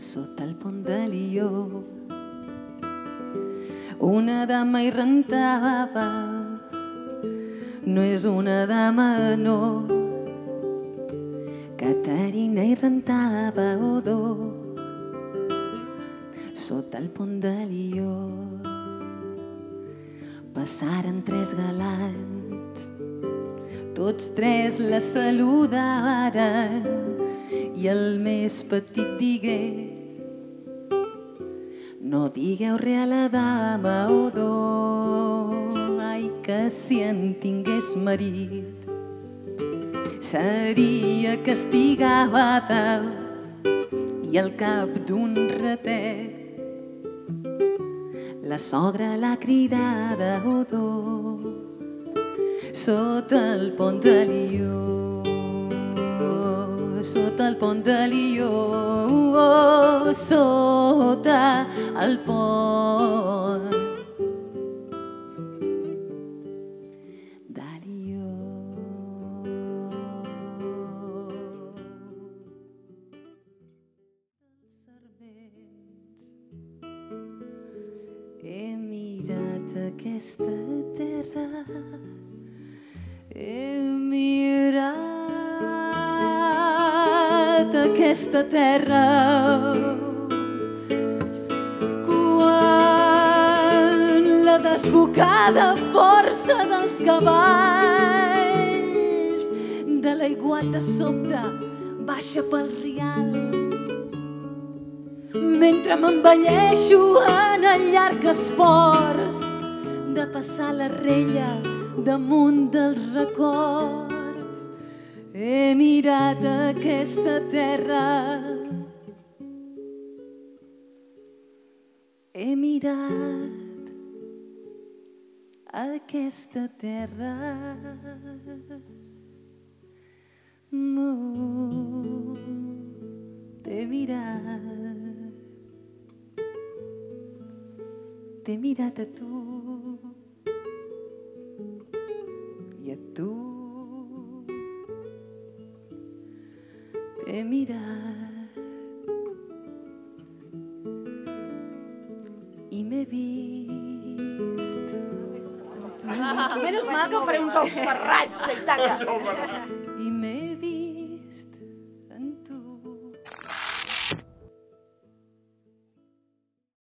sota el pont de Lió. Una dama hi rentava, no és una dama, no. Caterina hi rentava Odó, sota el pont de Lió. Passaren 3 galants, tots 3 la saludaren i el més petit digué: no digueu res a la dama Odó, ai, que si en tingués marit seria castigada i al cap d'un ratet la sogra l'ha cridada Odó sota el pont de Lió, sota el pont de Lió, sota el pont de Lió. He mirat aquesta terra, he mirat aquesta terra, quan la desbocada força dels cavalls de l'aiguat de sobte baixa pels rials, mentre m'envelleixo en el llarg esforç de passar la rella damunt dels records. He mirat aquesta terra, he mirat aquesta terra, t'he mirat a tu i a tu t'he mirat i m'he vist. Menys mal que faré uns ous ferrats d'Itaca.